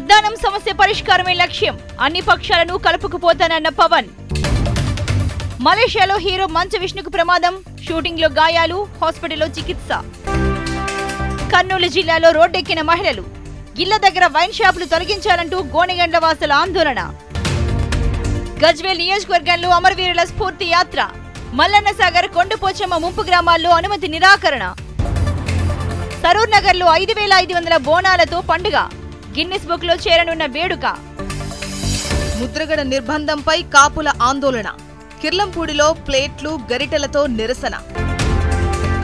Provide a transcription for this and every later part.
ఉద్దానం సమస్య పరిష్కారమే లక్ష్యం, అన్ని పక్షాలను కలుపుకుపోతానన్న పవన్. మలేషియాలో హీరో మంచు విష్ణుకు ప్రమాదం, షూటింగ్ లో గాయాలు, హాస్పిటల్లో చికిత్స. కర్నూలు జిల్లాలో రోడ్డెక్కిన మహిళలు, ఇళ్ల దగ్గర వైన్ షాపులు తొలగించాలంటూ గోనెగండ్ల వాసుల ఆందోళన. గజ్వేల్ నియోజకవర్గంలో అమరవీరుల స్ఫూర్తి యాత్ర, మల్లన్న సాగర్, కొండపోచమ్మ ముంపు గ్రామాల్లో అనుమతి నిరాకరణ. సరూర్ నగర్ లో 5500 బోనాలతో పండుగ, గిన్నిస్ బుక్ లో చేరనున్న వేడుక. ముద్రగడ నిర్బంధంపై కాపుల ఆందోళన, కిర్లంపూడిలో ప్లేట్లు గరిటెలతో నిరసన.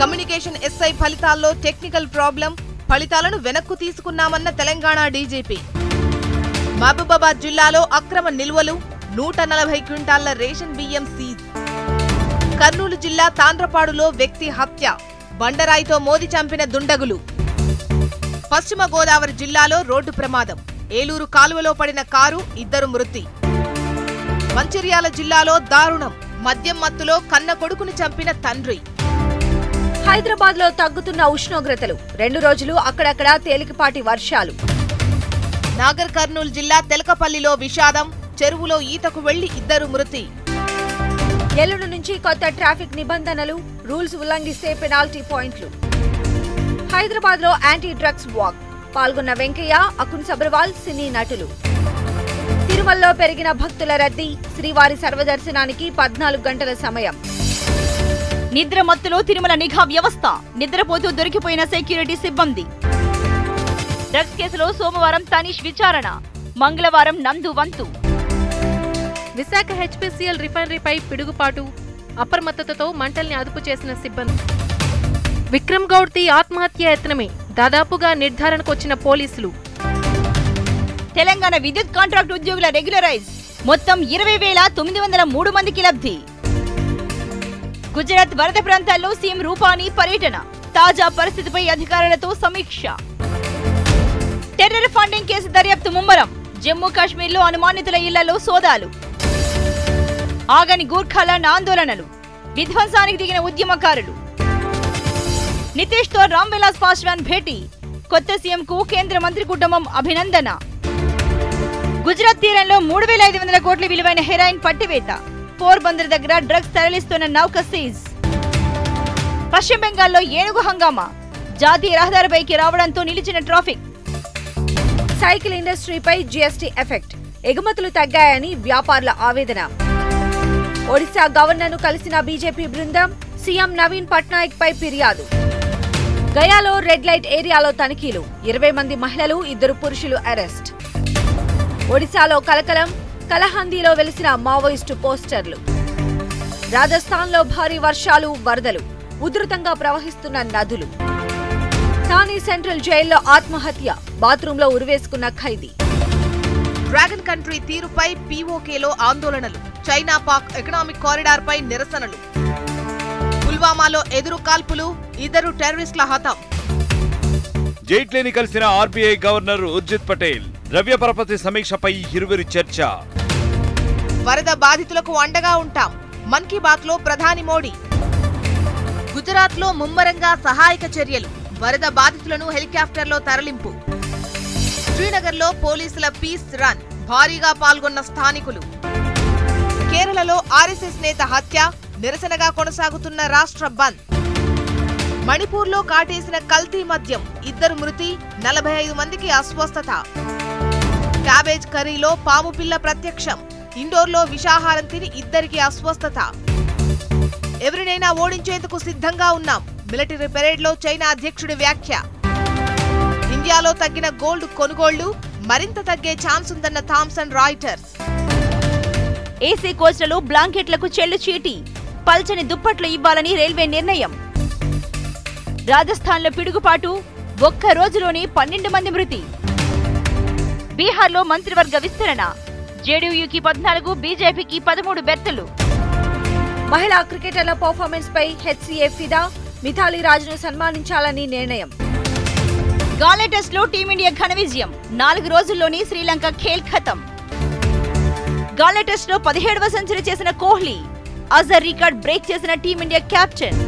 కమ్యూనికేషన్ ఎస్ఐ ఫలితాల్లో టెక్నికల్ ప్రాబ్లం, ఫలితాలను వెనక్కు తీసుకున్నామన్న తెలంగాణ డీజీపీ. మహబూబాబాద్ జిల్లాలో అక్రమ నిల్వలు, 140 క్వింటాళ్ల రేషన్ బియ్యం సీజ్. కర్నూలు జిల్లా తాండ్రపాడులో వ్యక్తి హత్య, బండరాయితో మోది చంపిన దుండగులు. పశ్చిమ గోదావరి జిల్లాలో రోడ్డు ప్రమాదం, ఏలూరు కాలువలో పడిన కారు, 2 మృతి. మంచిర్యాల జిల్లాలో దారుణం, మద్యం మత్తులో కన్న కొడుకును చంపిన తండ్రి. హైదరాబాద్ లో తగ్గుతున్న ఉష్ణోగ్రతలు, 2 రోజులు అక్కడక్కడ తేలికపాటి వర్షాలు. నాగర్ కర్నూలు జిల్లా తెలకపల్లిలో విషాదం, చెరువులో ఈతకు వెళ్లి 2 మృతి. ఎల్లుండి నుంచి కొత్త ట్రాఫిక్ నిబంధనలు, రూల్స్ ఉల్లంఘిస్తే పెనాల్టీ పాయింట్లు. హైదరాబాద్ లో యాంటీ డ్రగ్స్ వాక్, పాల్గొన్న వెంకయ్య, అకున్ సబర్వాల్, సినీ నటులు. తిరుమలలో పెరిగిన భక్తుల రద్దీ, శ్రీవారి సర్వదర్శనానికి 14 గంటల సమయం. నిద్ర మత్తులో తిరుమల నిఘా వ్యవస్థ, నిద్రపోతూ దొరికిపోయిన సెక్యూరిటీ సిబ్బంది. డ్రగ్స్ కేసులో సోమవారం తనీష్ విచారణ, మంగళవారం నందు వంతు. విశాఖ హెచ్పీసీఎల్ రిఫైనరీపై పిడుగుపాటు, అప్రమత్తతతో మంటల్ని అదుపు చేసిన సిబ్బంది. విక్రమ్ గౌడ్ది ఆత్మహత్య యత్నమే, దాదాపుగా నిర్ధారణకొచ్చిన పోలీసులు. తెలంగాణ విద్యుత్ కాంట్రాక్ట్ ఉద్యోగుల రెగ్యులరైజ్, మొత్తం 20,903 మందికి లబ్ధి. గుజరాత్ వరద ప్రాంతాల్లో సీఎం రూపానీ పర్యటన, తాజా పరిస్థితిపై అధికారులతో సమీక్ష. టెర్రర్ ఫండింగ్ కేసు దర్యాప్తు ముమ్మరం, జమ్మూ కాశ్మీర్లో అనుమానితుల ఇళ్లలో సోదాలు. ఆగని గూర్ఖాల ఆందోళనలు, విధ్వంసానికి దిగిన ఉద్యమకారులు. నితీష్ తో రామ్ విలాస్ పాస్వాన్ భేటీ, కొత్త సీఎం కు కేంద్ర మంత్రి కుటుంబం అభినందన. గుజరాత్ తీరంలో 3,500 కోట్ల విలువైన హెరాయిన్ పట్టివేత, పోర్బందర్ దగ్గర డ్రగ్స్ తరలిస్తున్న నౌక సీజ్. పశ్చిమ బెంగాల్లో ఏనుగు హంగామా, జాతీయ రహదారిపైకి రావడంతో నిలిచిన ట్రాఫిక్. సైకిల్ ఇండస్ట్రీపై జీఎస్టీ ఎఫెక్ట్, ఎగుమతులు తగ్గాయని వ్యాపారుల ఆవేదన. ఒడిశా గవర్నర్ను కలిసిన బీజేపీ బృందం, సీఎం నవీన్ పట్నాయక్ పై ఫిర్యాదు. గయాలో రెడ్ లైట్ ఏరియాలో తనిఖీలు, 20 మంది మహిళలు, 2 పురుషులు అరెస్ట్. ఒడిశాలో కలకలం, కలహందీలో వెలిసిన మావోయిస్టు పోస్టర్లు. రాజస్థాన్లో భారీ వర్షాలు, వరదలు, ఉధృతంగా ప్రవహిస్తున్న నదులు. థానే సెంట్రల్ జైల్లో ఆత్మహత్య, బాత్రూంలో ఉరివేసుకున్న ఖైదీ. డ్రాగన్ కంట్రీ తీరుపై పీఓకేలో ఆందోళనలు, చైనా పాక్ ఎకనామిక్ కారిడార్ పై నిరసనలు. పుల్వామాలో ఎదురు కాల్పులు, 2 టెర్రరిస్టుల హతం. జైట్లీని కలిసిన ఆర్బీఐ గవర్నర్ ఉర్జిత్ పటేల్, ద్రవ్య పరపతి సమీక్షపై ఇరువురి చర్చ. వరద బాధితులకు అండగా ఉంటాం, మన్ కీ బాత్ లో ప్రధాని మోడీ. గుజరాత్ లో ముమ్మరంగా సహాయక చర్యలు, వరద బాధితులను హెలికాప్టర్లో తరలింపు. శ్రీనగర్ లో పోలీసుల పీస్ రన్, భారీగా పాల్గొన్న స్థానికులు. కేరళలో ఆర్ఎస్ఎస్ నేత హత్య, నిరసనగా కొనసాగుతున్న రాష్ట్ర బంద్. మణిపూర్లో కాటేసిన కల్తీ మద్యం, 2 మృతి, 45 మందికి అస్వస్థత. క్యాబేజ్ కర్రీలో పాము పిల్ల ప్రత్యక్షం, ఇండోర్లో విషాహారం తిని 2కి అస్వస్థత. ఎవరినైనా ఓడించేందుకు సిద్ధంగా ఉన్నాం, మిలిటరీ పెరేడ్లో చైనా అధ్యక్షుడి వ్యాఖ్య. ఇండియాలో తగ్గిన గోల్డ్ కొనుగోళ్లు, మరింత తగ్గే ఛాన్స్ ఉందన్న థామ్సన్ రాయిటర్స్. ఏసీ కోచ్లలో బ్లాంకెట్లకు చెల్లు చీటీ, పల్చని దుప్పట్లు ఇవ్వాలని రైల్వే నిర్ణయం. రాజస్థాన్లో పిడుగుపాటు, 1 రోజులోనే 12 మంది మృతి. బీహార్లో మంత్రివర్గ విస్తరణ, జేడీయూకి 14, బీజేపీకి 13 బెర్తులు. మహిళా క్రికెటర్ల పర్ఫార్మెన్స్ పై హెచ్సీఏ ఫిదా, మిథాలీ రాజ్ను సన్మానించాలని నిర్ణయం. గాలే టెస్ట్ లో టీమిండియా ఘన విజయం, 4 రోజుల్లోనే శ్రీలంక ఖేల్ ఖతం. గాలే టెస్ట్ లో 17వ సెంచరీ చేసిన కోహ్లీ, అజర్ రికార్డ్ బ్రేక్ చేసిన టీమిండియా కెప్టెన్.